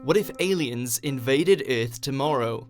What if aliens invaded Earth tomorrow?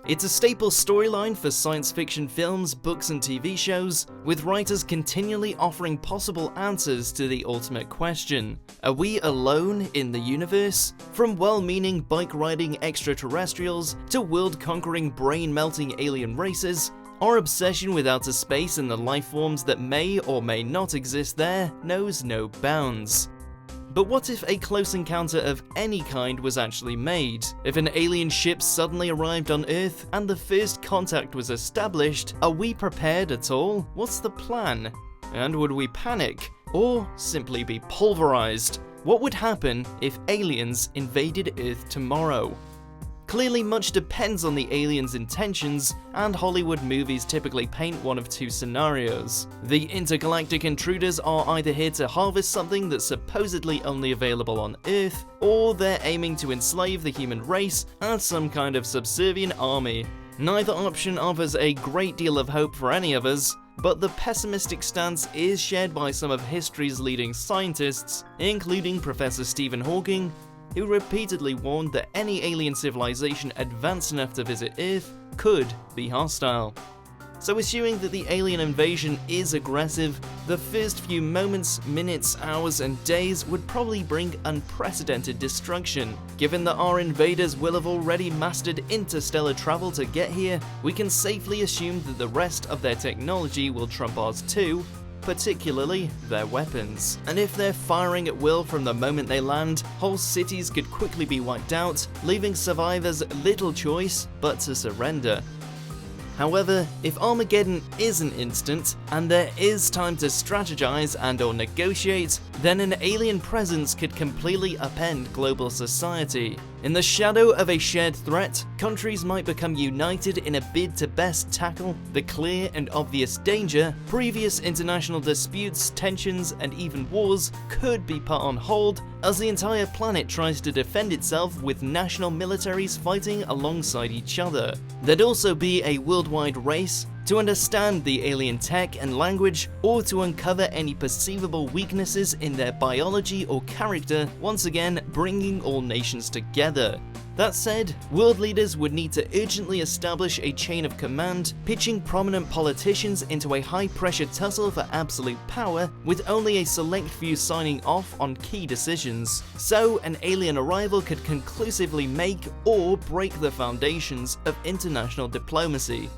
It's a staple storyline for science fiction films, books, and TV shows, with writers continually offering possible answers to the ultimate question: are we alone in the universe? From well-meaning bike-riding extraterrestrials to world-conquering brain-melting alien races, our obsession with outer space and the life forms that may or may not exist there knows no bounds. But what if a close encounter of any kind was actually made? If an alien ship suddenly arrived on Earth and the first contact was established, are we prepared at all? What's the plan? And would we panic? Or simply be pulverized? What would happen if aliens invaded Earth tomorrow? Clearly, much depends on the aliens' intentions, and Hollywood movies typically paint one of two scenarios. The intergalactic intruders are either here to harvest something that's supposedly only available on Earth, or they're aiming to enslave the human race as some kind of subservient army. Neither option offers a great deal of hope for any of us, but the pessimistic stance is shared by some of history's leading scientists, including Professor Stephen Hawking, who repeatedly warned that any alien civilization advanced enough to visit Earth could be hostile. So assuming that the alien invasion is aggressive, the first few moments, minutes, hours, and days would probably bring unprecedented destruction. Given that our invaders will have already mastered interstellar travel to get here, we can safely assume that the rest of their technology will trump ours too, particularly their weapons. And if they're firing at will from the moment they land, whole cities could quickly be wiped out, leaving survivors little choice but to surrender. However, if Armageddon isn't instant, and there is time to strategize and/or negotiate, then an alien presence could completely upend global society. In the shadow of a shared threat, countries might become united in a bid to best tackle the clear and obvious danger. Previous international disputes, tensions, and even wars could be put on hold as the entire planet tries to defend itself with national militaries fighting alongside each other. There'd also be a worldwide race to understand the alien tech and language, or to uncover any perceivable weaknesses in their biology or character, once again bringing all nations together. That said, world leaders would need to urgently establish a chain of command, pitching prominent politicians into a high-pressure tussle for absolute power, with only a select few signing off on key decisions. So, an alien arrival could conclusively make or break the foundations of international diplomacy.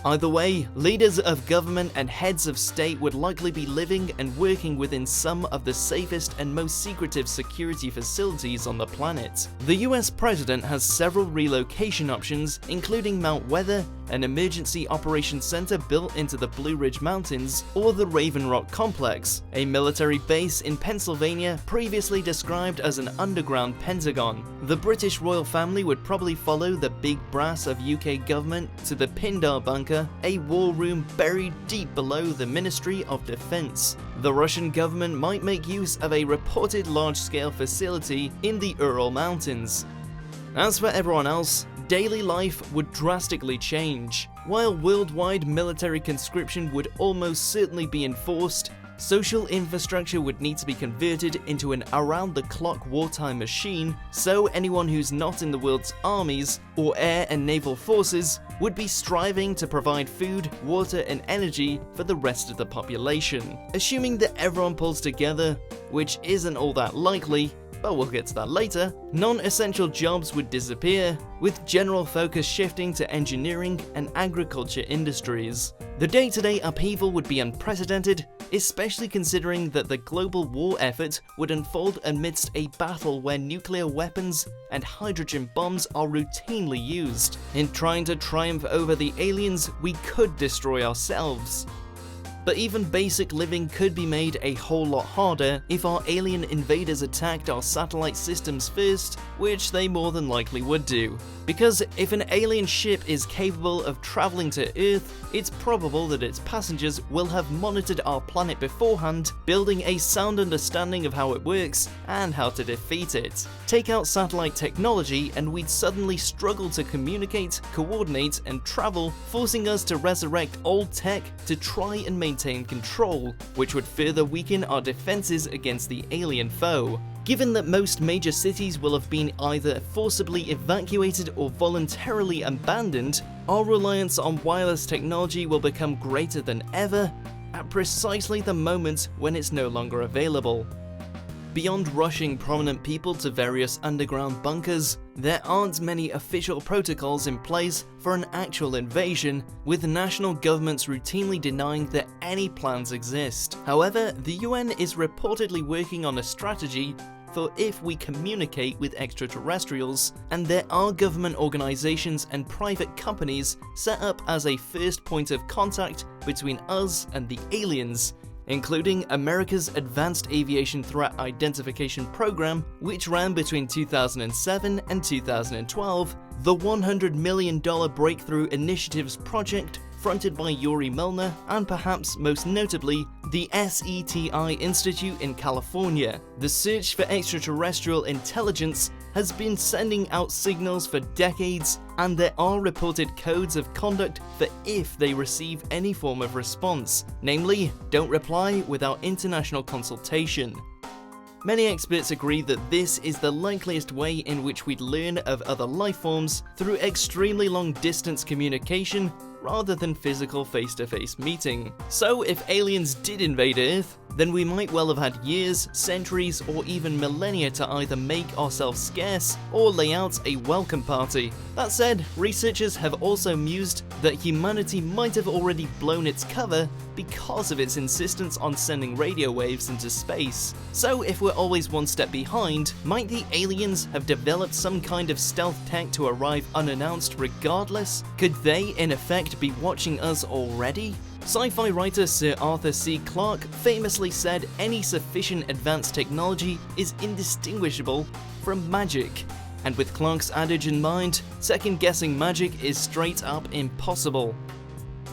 Either way, leaders of government and heads of state would likely be living and working within some of the safest and most secretive security facilities on the planet. The US president has several relocation options, including Mount Weather, an emergency operations center built into the Blue Ridge Mountains, or the Raven Rock Complex, a military base in Pennsylvania previously described as an underground Pentagon. The British royal family would probably follow the big brass of UK government to the Pindar Bunker, a war room buried deep below the Ministry of Defense. The Russian government might make use of a reported large-scale facility in the Ural Mountains. As for everyone else, daily life would drastically change. While worldwide military conscription would almost certainly be enforced, social infrastructure would need to be converted into an around-the-clock wartime machine, so anyone who's not in the world's armies or air and naval forces would be striving to provide food, water, and energy for the rest of the population. Assuming that everyone pulls together, which isn't all that likely, but we'll get to that later, non-essential jobs would disappear, with general focus shifting to engineering and agriculture industries. The day-to-day upheaval would be unprecedented, especially considering that the global war effort would unfold amidst a battle where nuclear weapons and hydrogen bombs are routinely used. In trying to triumph over the aliens, we could destroy ourselves. But even basic living could be made a whole lot harder if our alien invaders attacked our satellite systems first, which they more than likely would do. Because if an alien ship is capable of traveling to Earth, it's probable that its passengers will have monitored our planet beforehand, building a sound understanding of how it works and how to defeat it. Take out satellite technology and we'd suddenly struggle to communicate, coordinate, and travel, forcing us to resurrect old tech to try and maintain maintain control, which would further weaken our defenses against the alien foe. Given that most major cities will have been either forcibly evacuated or voluntarily abandoned, our reliance on wireless technology will become greater than ever at precisely the moment when it's no longer available. Beyond rushing prominent people to various underground bunkers, there aren't many official protocols in place for an actual invasion, with national governments routinely denying that any plans exist. However, the UN is reportedly working on a strategy for if we communicate with extraterrestrials, and there are government organizations and private companies set up as a first point of contact between us and the aliens, including America's Advanced Aviation Threat Identification Program, which ran between 2007 and 2012, the $100 million Breakthrough Initiatives project fronted by Yuri Milner, and perhaps most notably, the SETI Institute in California. The search for extraterrestrial intelligence has been sending out signals for decades, and there are reported codes of conduct for if they receive any form of response, namely, don't reply without international consultation. Many experts agree that this is the likeliest way in which we'd learn of other life forms through extremely long-distance communication rather than physical face-to-face meeting. So if aliens did invade Earth, then we might well have had years, centuries, or even millennia to either make ourselves scarce or lay out a welcome party. That said, researchers have also mused that humanity might have already blown its cover because of its insistence on sending radio waves into space. So if we're always one step behind, might the aliens have developed some kind of stealth tech to arrive unannounced regardless? Could they, in effect, be watching us already? Sci-Fi writer Sir Arthur C. Clarke famously said any sufficient advanced technology is indistinguishable from magic. And with Clarke's adage in mind, second-guessing magic is straight up impossible.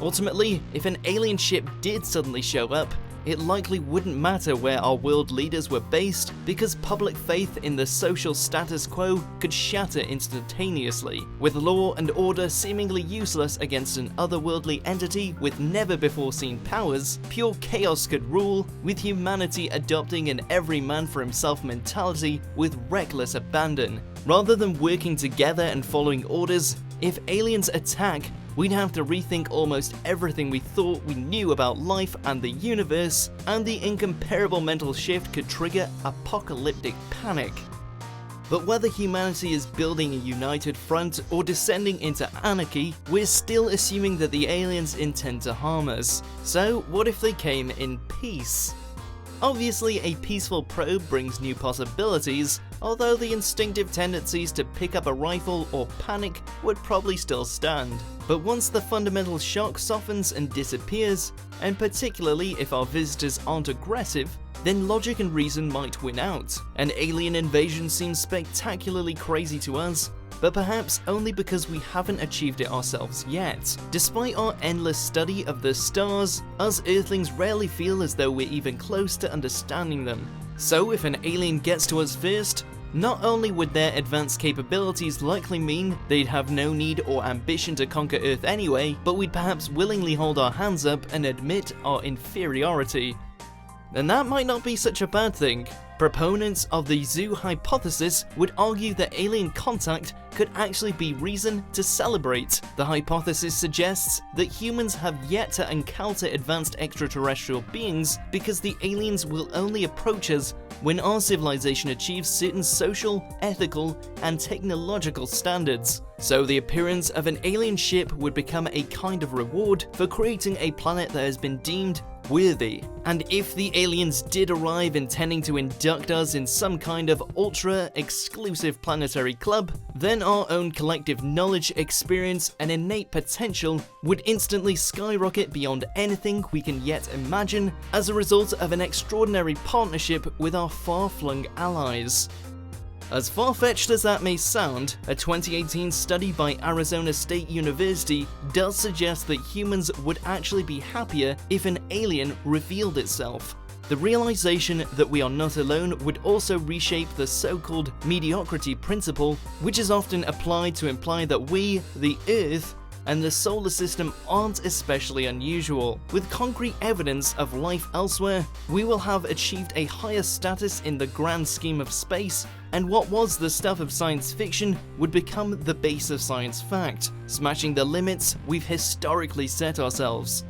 Ultimately, if an alien ship did suddenly show up, it likely wouldn't matter where our world leaders were based, because public faith in the social status quo could shatter instantaneously. With law and order seemingly useless against an otherworldly entity with never-before-seen powers, pure chaos could rule, with humanity adopting an every-man-for-himself mentality with reckless abandon. Rather than working together and following orders, if aliens attack, we'd have to rethink almost everything we thought we knew about life and the universe, and the incomparable mental shift could trigger apocalyptic panic. But whether humanity is building a united front or descending into anarchy, we're still assuming that the aliens intend to harm us. So what if they came in peace? Obviously, a peaceful probe brings new possibilities, although the instinctive tendencies to pick up a rifle or panic would probably still stand. But once the fundamental shock softens and disappears, and particularly if our visitors aren't aggressive, then logic and reason might win out. An alien invasion seems spectacularly crazy to us, but perhaps only because we haven't achieved it ourselves yet. Despite our endless study of the stars, us Earthlings rarely feel as though we're even close to understanding them. So if an alien gets to us first, not only would their advanced capabilities likely mean they'd have no need or ambition to conquer Earth anyway, but we'd perhaps willingly hold our hands up and admit our inferiority. And that might not be such a bad thing. Proponents of the zoo hypothesis would argue that alien contact could actually be reason to celebrate. The hypothesis suggests that humans have yet to encounter advanced extraterrestrial beings because the aliens will only approach us when our civilization achieves certain social, ethical, and technological standards. So the appearance of an alien ship would become a kind of reward for creating a planet that has been deemed worthy. And if the aliens did arrive intending to induct us in some kind of ultra-exclusive planetary club, then our own collective knowledge, experience, and innate potential would instantly skyrocket beyond anything we can yet imagine as a result of an extraordinary partnership with our far-flung allies. As far-fetched as that may sound, a 2018 study by Arizona State University does suggest that humans would actually be happier if an alien revealed itself. The realization that we are not alone would also reshape the so-called mediocrity principle, which is often applied to imply that we, the Earth, and the solar system aren't especially unusual. With concrete evidence of life elsewhere, we will have achieved a higher status in the grand scheme of space, and what was the stuff of science fiction would become the base of science fact, smashing the limits we've historically set ourselves.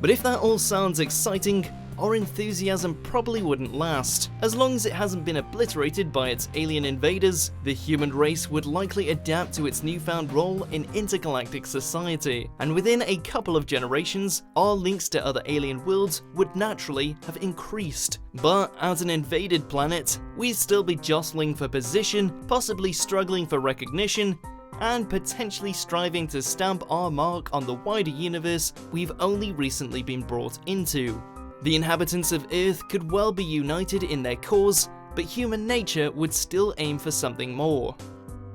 But if that all sounds exciting, our enthusiasm probably wouldn't last. As long as it hasn't been obliterated by its alien invaders, the human race would likely adapt to its newfound role in intergalactic society, and within a couple of generations, our links to other alien worlds would naturally have increased. But as an invaded planet, we'd still be jostling for position, possibly struggling for recognition, and potentially striving to stamp our mark on the wider universe we've only recently been brought into. The inhabitants of Earth could well be united in their cause, but human nature would still aim for something more.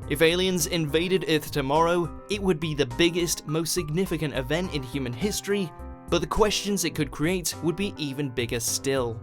If aliens invaded Earth tomorrow, it would be the biggest, most significant event in human history, but the questions it could create would be even bigger still.